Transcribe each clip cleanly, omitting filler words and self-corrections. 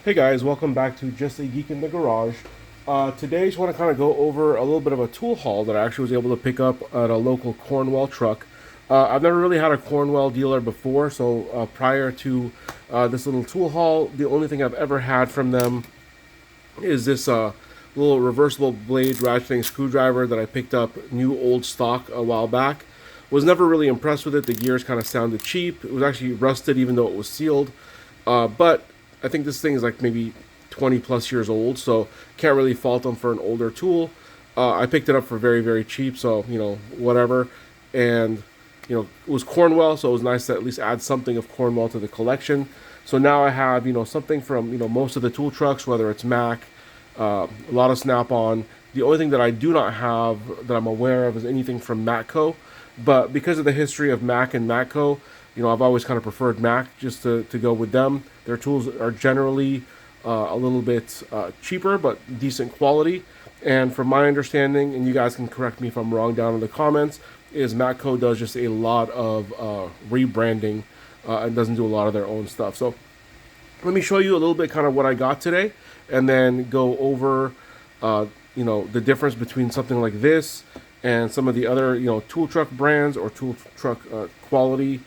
Hey guys, welcome back to Just a Geek in the Garage. Today I just want to kind of go over a little bit of a tool haul that I actually was able to pick up at a local Cornwell truck. I've never really had a Cornwell dealer before, so prior to this little tool haul, the only thing I've ever had from them is this little reversible blade ratcheting screwdriver that I picked up new old stock a while back. Was never really impressed with it. The gears kind of sounded cheap. It was actually rusted even though it was sealed. But I think this thing is like maybe 20 plus years old, so can't really fault them for an older tool. I picked it up for very, very cheap, so, whatever. And, it was Cornwell, so it was nice to at least add something of Cornwell to the collection. So now I have, something from, most of the tool trucks, whether it's Mac, a lot of Snap-on. The only thing that I do not have that I'm aware of is anything from Matco. But because of the history of Mac and Matco, I've always kind of preferred Mac just to go with them. Their tools are generally a little bit cheaper, but decent quality. And from my understanding, and you guys can correct me if I'm wrong down in the comments, is Matco does just a lot of rebranding and doesn't do a lot of their own stuff. So let me show you a little bit kind of what I got today, and then go over the difference between something like this and some of the other tool truck brands or tool truck quality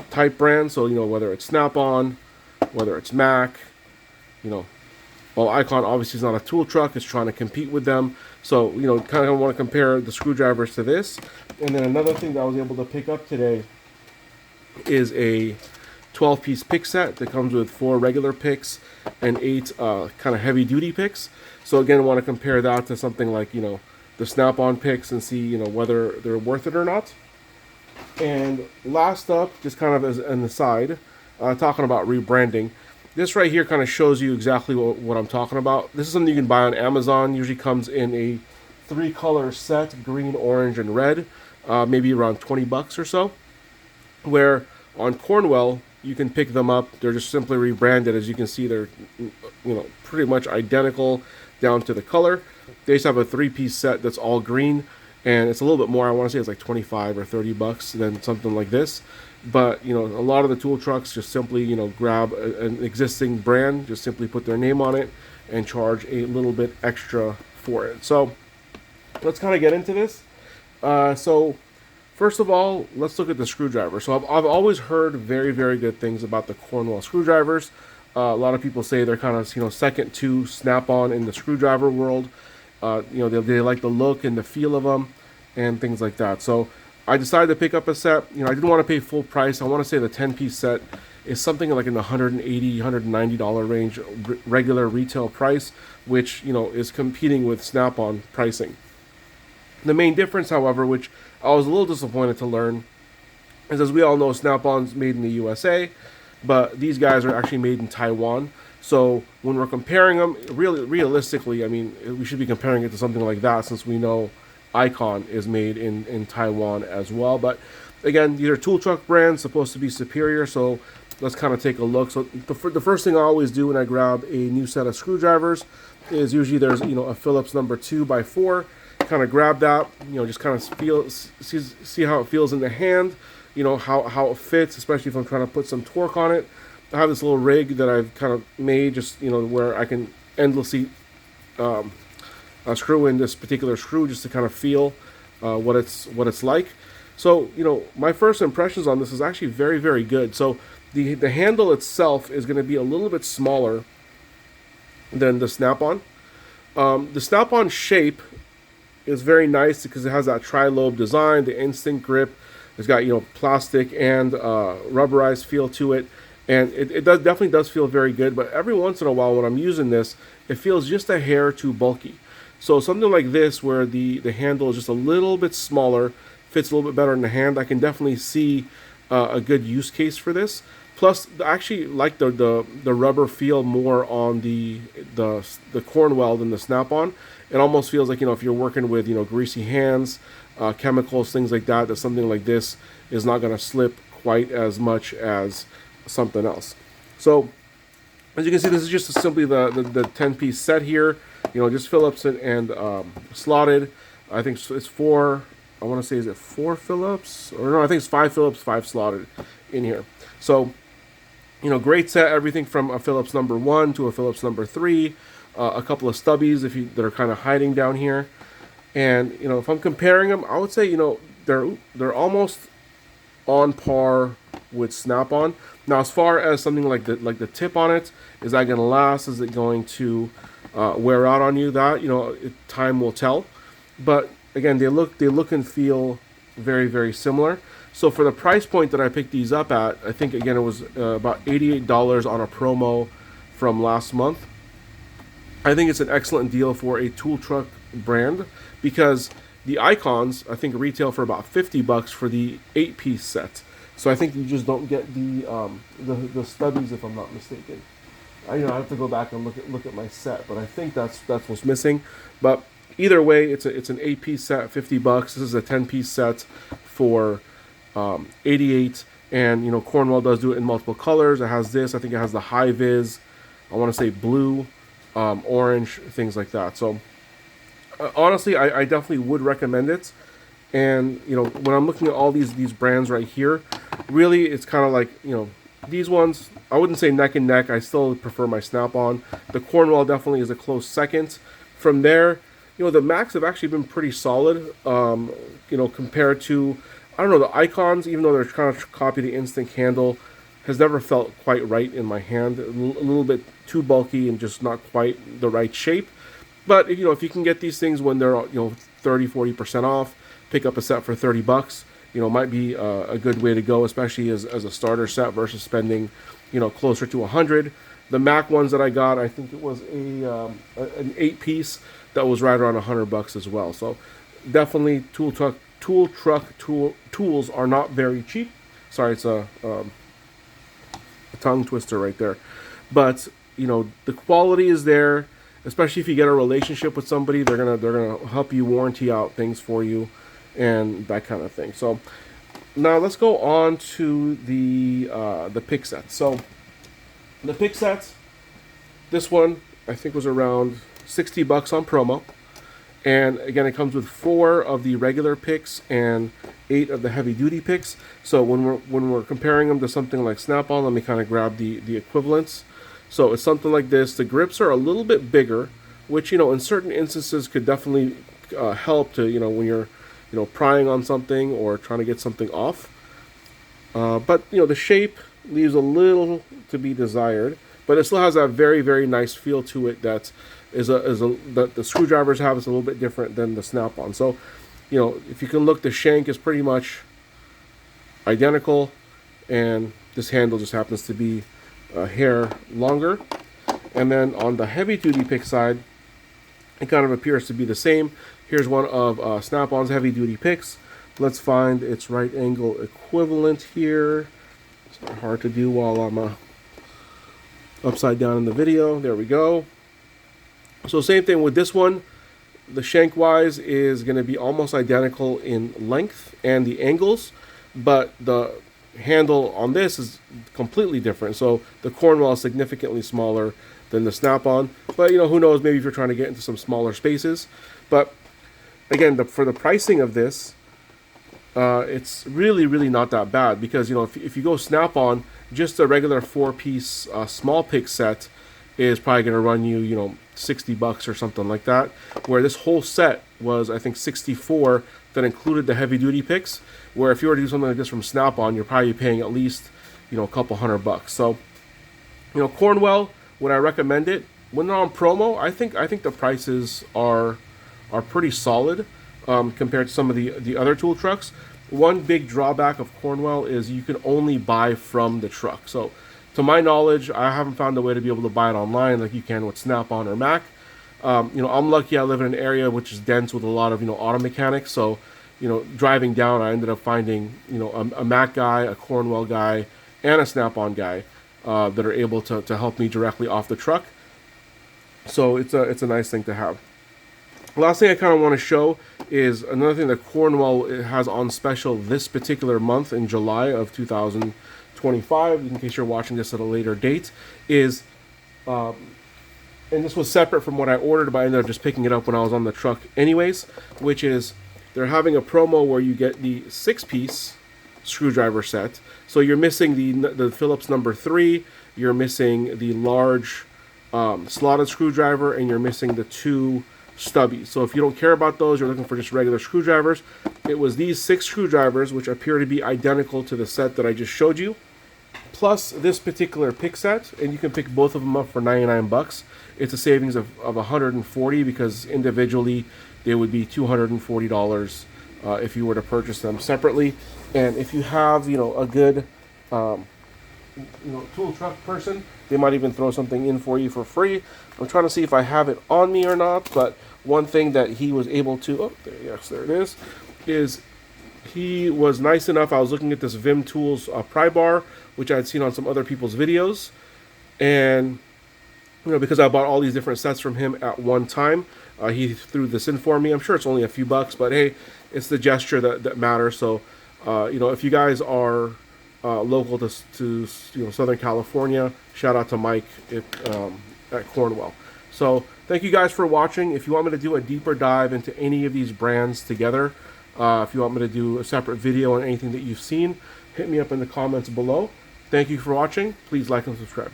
type brands. So whether it's Snap-on, whether it's Mac, well, Icon obviously is not a tool truck; it's trying to compete with them. So kind of want to compare the screwdrivers to this. And then another thing that I was able to pick up today is a 12-piece pick set that comes with 4 regular picks and 8 kind of heavy-duty picks. So again, I want to compare that to something like the Snap-on picks and see whether they're worth it or not. And last up, just kind of as an aside, talking about rebranding, this right here kind of shows you exactly what I'm talking about. This is something you can buy on Amazon. Usually comes in a 3-color set: green, orange, and red. Maybe around 20 bucks or so. Where on Cornwell, you can pick them up. They're just simply rebranded. As you can see, they're pretty much identical down to the color. They just have a 3-piece set that's all green, and it's a little bit more. I want to say it's like 25 or 30 bucks than something like this. But a lot of the tool trucks just simply grab an existing brand, just simply put their name on it, and charge a little bit extra for it. So let's kind of get into this. So first of all, let's look at the screwdriver. So I've always heard very, very good things about the Cornwell screwdrivers. A lot of people say they're kind of second to Snap-on in the screwdriver world. They like the look and the feel of them and things like that. So I decided to pick up a set. I didn't want to pay full price. I want to say the 10-piece set is something like in the $180, $190 range regular retail price, which is competing with Snap-on pricing. The main difference, however, which I was a little disappointed to learn, is, as we all know, Snap-on's made in the USA, but these guys are actually made in Taiwan. So when we're comparing them, really realistically, I mean, we should be comparing it to something like that, since we know Icon is made in Taiwan as well. But again, these are tool truck brands, supposed to be superior, so let's kind of take a look. So the first thing I always do when I grab a new set of screwdrivers is usually there's a Phillips number 2x4. Kind of grab that, just kind of see how it feels in the hand, how it fits, especially if I'm trying to put some torque on it. I have this little rig that I've kind of made, just where I can endlessly screw in this particular screw just to kind of feel what it's like. So my first impressions on this is actually very, very good. So the handle itself is going to be a little bit smaller than the Snap-on. The Snap-on shape is very nice because it has that tri-lobe design, the instant grip. It's got plastic and rubberized feel to it. And it definitely does feel very good, but every once in a while when I'm using this, it feels just a hair too bulky. So something like this, where the handle is just a little bit smaller, fits a little bit better in the hand, I can definitely see a good use case for this. Plus, I actually like the rubber feel more on the Cornwell than the Snap-on. It almost feels like, if you're working with, greasy hands, chemicals, things like that, that something like this is not going to slip quite as much as something else. So as you can see, this is just simply the 10-piece set here, just Phillips and slotted. I think it's 4, I want to say, is it 4 Phillips? Or no, I think it's 5 Phillips, 5 slotted in here. So Great set, everything from a Phillips number 1 to a Phillips number 3, a couple of stubbies that are kind of hiding down here. And, if I'm comparing them, I would say, they're almost on par with Snap-on. Now, as far as something like the tip on it, is that going to last? Is it going to wear out on you? That, time will tell. But again, they look and feel very, very similar. So for the price point that I picked these up at, I think again it was about $88 on a promo from last month. I think it's an excellent deal for a tool truck brand because the icons I think retail for about $50 for the 8-piece set. So I think you just don't get the stubbies if I'm not mistaken. I have to go back and look at my set, but I think that's what's missing. But either way, it's an 8-piece set, $50. This is a 10-piece set for 88, and Cornwell does do it in multiple colors. It has this. I think it has the high vis. I want to say blue, orange, things like that. So honestly, I definitely would recommend it. And when I'm looking at all these brands right here, really it's kind of like these ones. I wouldn't say neck and neck. I still prefer my Snap-on. The Cornwell definitely is a close second. From there, the Macs have actually been pretty solid. Compared to, I don't know, the icons, even though they're trying to copy the instant handle, has never felt quite right in my hand. A little bit too bulky and just not quite the right shape. But if you can get these things when they're 30-40% off, pick up a set for $30. Might be a good way to go, especially as a starter set versus spending closer to $100. The Mac ones that I got, I think it was an 8-piece that was right around $100 as well. So definitely tool truck tools are not very cheap. Sorry, it's a tongue twister right there. But the quality is there, especially if you get a relationship with somebody. They're gonna help you warranty out things for you and that kind of thing. So now let's go on to the pick set. So the pick sets, this one I think was around $60 on promo. And again, it comes with 4 of the regular picks and 8 of the heavy duty picks. So when we're comparing them to something like Snap-on, let me kind of grab the equivalents. So it's something like this. The grips are a little bit bigger, which in certain instances could definitely help to when you're prying on something or trying to get something off. But the shape leaves a little to be desired, but it still has that very, very nice feel to it that that the screwdrivers have. Is a little bit different than the Snap-on. So if you can look, the shank is pretty much identical, and this handle just happens to be a hair longer. And then on the heavy duty pick side, it kind of appears to be the same. Here's one of Snap-on's heavy duty picks. Let's find its right angle equivalent here. It's not hard to do while I'm upside down in the video. There we go. So same thing with this one. The shank wise is going to be almost identical in length and the angles, but the handle on this is completely different. So the Cornwell is significantly smaller than the Snap-on, but who knows, maybe if you're trying to get into some smaller spaces. But again, for the pricing of this, it's really, really not that bad, because if you go Snap-on, just a regular 4-piece small pick set is probably going to run you $60 or something like that, where this whole set was I think $64. That included the heavy duty picks, where if you were to do something like this from Snap-on, you're probably paying at least a couple $100. So Cornwell, would I recommend it when they're on promo? I think the prices are pretty solid compared to some of the other tool trucks. One big drawback of Cornwell is you can only buy from the truck. So to my knowledge, I haven't found a way to be able to buy it online like you can with Snap-on or Mac. I'm lucky I live in an area which is dense with a lot of auto mechanics. So driving down, I ended up finding a Mac guy, a Cornwell guy, and a Snap-on guy that are able to help me directly off the truck. So it's a nice thing to have. Last thing I kind of want to show is another thing that Cornwell has on special this particular month in July of 2025, in case you're watching this at a later date, is, and this was separate from what I ordered, but I ended up just picking it up when I was on the truck anyways, which is they're having a promo where you get the 6-piece screwdriver set. So you're missing the Phillips number 3, you're missing the large slotted screwdriver, and you're missing the 2 stubbies. So if you don't care about those, you're looking for just regular screwdrivers. It was these 6 screwdrivers, which appear to be identical to the set that I just showed you, plus this particular pick set, and you can pick both of them up for 99 bucks. It's a savings of $140 because individually they would be $240 if you were to purchase them separately. And if you have, a good, tool truck person, they might even throw something in for you for free. I'm trying to see if I have it on me or not, but one thing that he was able to, there it is he was nice enough. I was looking at this Vim Tools pry bar, which I had seen on some other people's videos, and because I bought all these different sets from him at one time, he threw this in for me. I'm sure it's only a few bucks, but hey, it's the gesture that matters. So if you guys are local to Southern California, shout out to Mike at Cornwell. So thank you guys for watching. If you want me to do a deeper dive into any of these brands together, if you want me to do a separate video on anything that you've seen, hit me up in the comments below. Thank you for watching. Please like and subscribe.